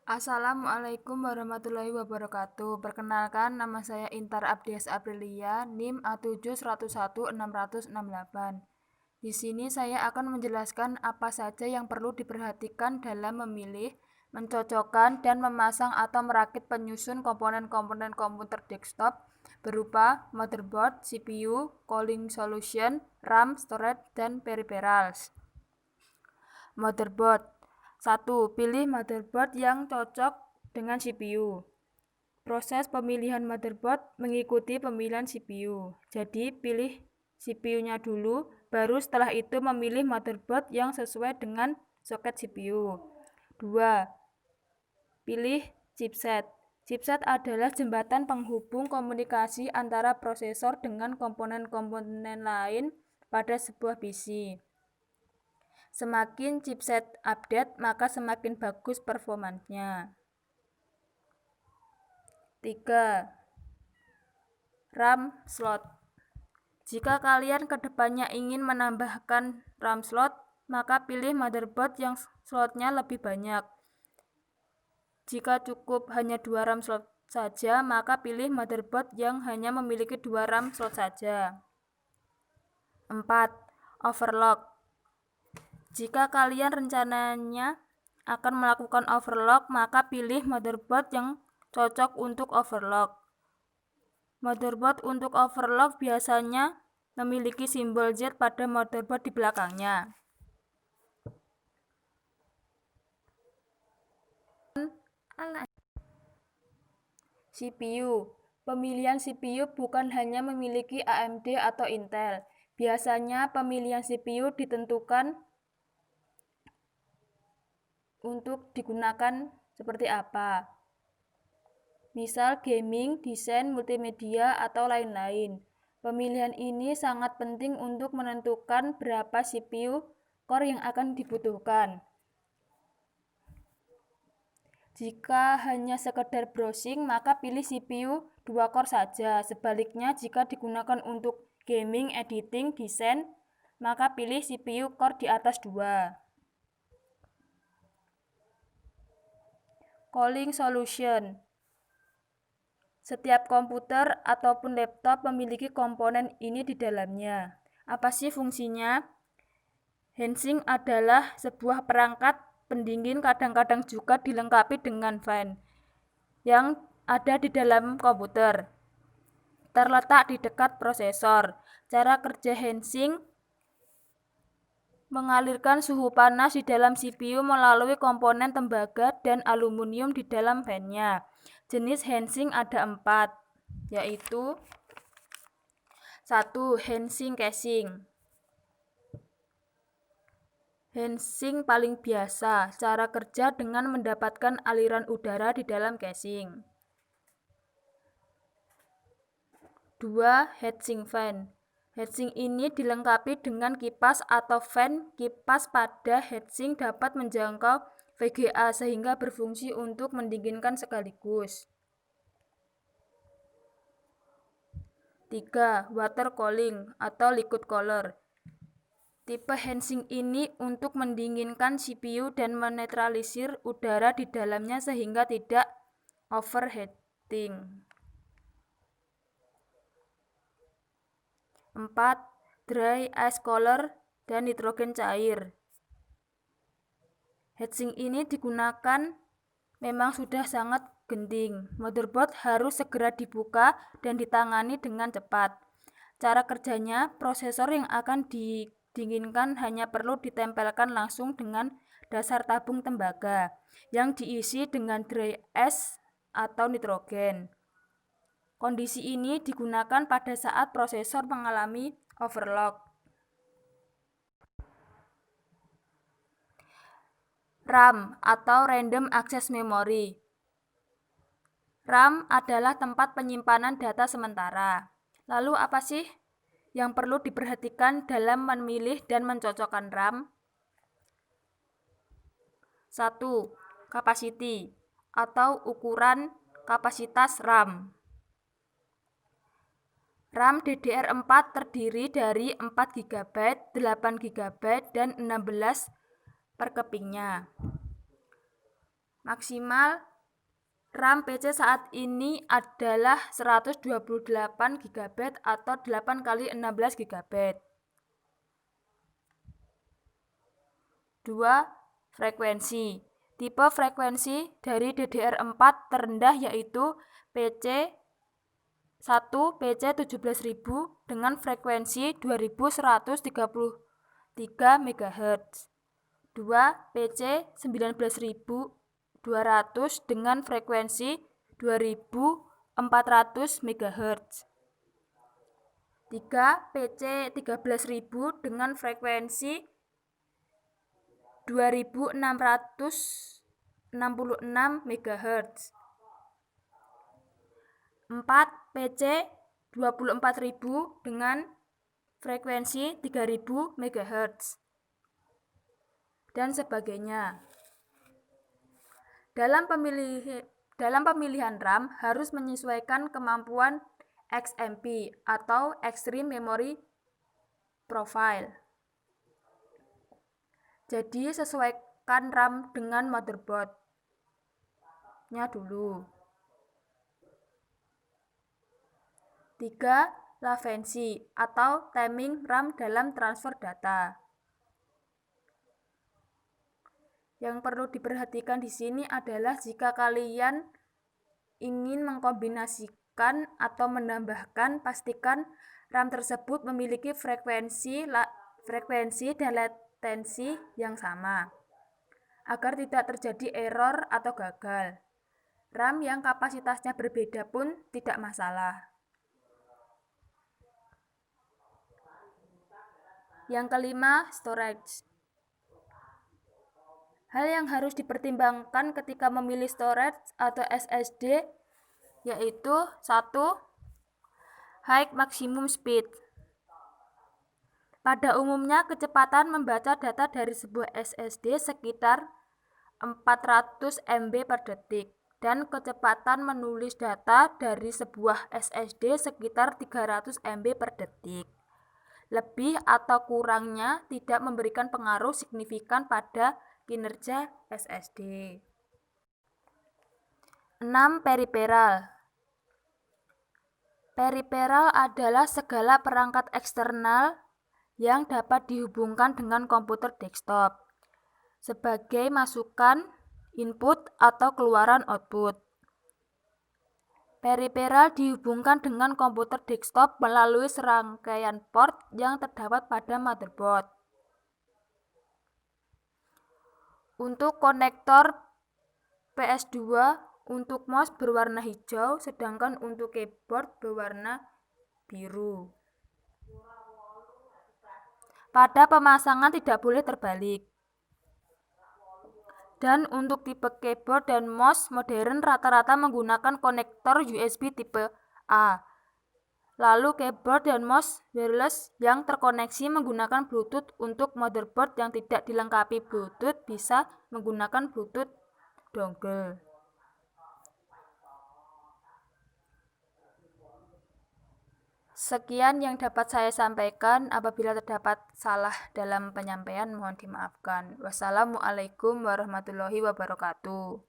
Assalamualaikum warahmatullahi wabarakatuh. Perkenalkan, nama saya Intar Abdias Aprilia, NIM A7110668. Di sini saya akan menjelaskan apa saja yang perlu diperhatikan dalam memilih, mencocokkan, dan memasang atau merakit penyusun komponen-komponen komputer desktop berupa motherboard, CPU, cooling solution, RAM, storage, dan peripherals. Motherboard. 1. Pilih motherboard yang cocok dengan CPU. Proses pemilihan motherboard mengikuti pemilihan CPU. Jadi, pilih CPU-nya dulu, baru setelah itu memilih motherboard yang sesuai dengan soket CPU. 2. Pilih chipset. Chipset adalah jembatan penghubung komunikasi antara prosesor dengan komponen-komponen lain pada sebuah PC. Semakin chipset update, maka semakin bagus performanya. 3. RAM slot. Jika kalian kedepannya ingin menambahkan RAM slot, maka pilih motherboard yang slotnya lebih banyak. Jika cukup hanya 2 RAM slot saja, maka pilih motherboard yang hanya memiliki 2 RAM slot saja. 4. Overclock. Jika kalian rencananya akan melakukan overclock, maka pilih motherboard yang cocok untuk overclock. Motherboard untuk overclock biasanya memiliki simbol Z pada motherboard di belakangnya. CPU. Pemilihan CPU bukan hanya memiliki AMD atau Intel. Biasanya pemilihan CPU ditentukan untuk digunakan seperti apa. Misal gaming, desain, multimedia, atau lain-lain. Pemilihan ini sangat penting untuk menentukan berapa CPU core yang akan dibutuhkan. Jika hanya sekedar browsing, maka pilih CPU 2 core saja. Sebaliknya, jika digunakan untuk gaming, editing, desain, maka pilih CPU core di atas 2. Cooling solution. Setiap komputer ataupun laptop memiliki komponen ini di dalamnya. Apa sih fungsinya? Heatsink adalah sebuah perangkat pendingin, kadang-kadang juga dilengkapi dengan fan yang ada di dalam komputer. Terletak di dekat prosesor. Cara kerja heatsink mengalirkan suhu panas di dalam CPU melalui komponen tembaga dan aluminium di dalam fan-nya. Jenis heatsink ada 4, yaitu 1. Heatsink casing. Heatsink paling biasa, cara kerja dengan mendapatkan aliran udara di dalam casing. 2. Heatsink fan. Heatsink ini dilengkapi dengan kipas atau fan. Kipas pada heatsink dapat menjangkau VGA sehingga berfungsi untuk mendinginkan sekaligus. 3. Water cooling atau liquid cooler. Tipe heatsink ini untuk mendinginkan CPU dan menetralisir udara di dalamnya sehingga tidak overheating. 4. Dry ice cooler dan nitrogen cair. Heatsink ini digunakan memang sudah sangat genting. Motherboard harus segera dibuka dan ditangani dengan cepat. Cara kerjanya, prosesor yang akan didinginkan hanya perlu ditempelkan langsung dengan dasar tabung tembaga yang diisi dengan dry ice atau nitrogen. Kondisi ini digunakan pada saat prosesor mengalami overclock. RAM atau Random Access Memory. RAM adalah tempat penyimpanan data sementara. Lalu apa sih yang perlu diperhatikan dalam memilih dan mencocokkan RAM? 1. Capacity atau ukuran kapasitas RAM. RAM DDR4 terdiri dari 4 GB, 8 GB, dan 16 per kepingnya. Maksimal RAM PC saat ini adalah 128 GB atau 8 kali 16 GB. 2. Frekuensi. Tipe frekuensi dari DDR4 terendah yaitu PC 1 PC 17.000 dengan frekuensi 2133 MHz. 2. PC 19.200 dengan frekuensi 2400 MHz. 3. PC 13.000 dengan frekuensi 2666 MHz. 4. PC 24.000 dengan frekuensi 3000 MHz. Dan sebagainya. Dalam pemilihan RAM harus menyesuaikan kemampuan XMP atau Extreme Memory Profile. Jadi sesuaikan RAM dengan motherboard-nya dulu. 3. Latency atau timing RAM dalam transfer data. Yang perlu diperhatikan di sini adalah jika kalian ingin mengkombinasikan atau menambahkan, pastikan RAM tersebut memiliki frekuensi dan latensi yang sama, agar tidak terjadi error atau gagal. RAM yang kapasitasnya berbeda pun tidak masalah. Yang kelima, storage. Hal yang harus dipertimbangkan ketika memilih storage atau SSD yaitu 1. High maximum speed. Pada umumnya kecepatan membaca data dari sebuah SSD sekitar 400 MB per detik dan kecepatan menulis data dari sebuah SSD sekitar 300 MB per detik. Lebih atau kurangnya tidak memberikan pengaruh signifikan pada kinerja SSD. 6. Peripheral. Peripheral adalah segala perangkat eksternal yang dapat dihubungkan dengan komputer desktop sebagai masukan input atau keluaran output. Peripheral dihubungkan dengan komputer desktop melalui serangkaian port yang terdapat pada motherboard. Untuk konektor PS2 untuk mouse berwarna hijau, sedangkan untuk keyboard berwarna biru. Pada pemasangan tidak boleh terbalik. Dan untuk tipe keyboard dan mouse modern rata-rata menggunakan konektor USB tipe A. Lalu keyboard dan mouse wireless yang terkoneksi menggunakan Bluetooth. Untuk motherboard yang tidak dilengkapi Bluetooth bisa menggunakan Bluetooth dongle. Sekian yang dapat saya sampaikan. Apabila terdapat salah dalam penyampaian mohon dimaafkan. Wassalamualaikum warahmatullahi wabarakatuh.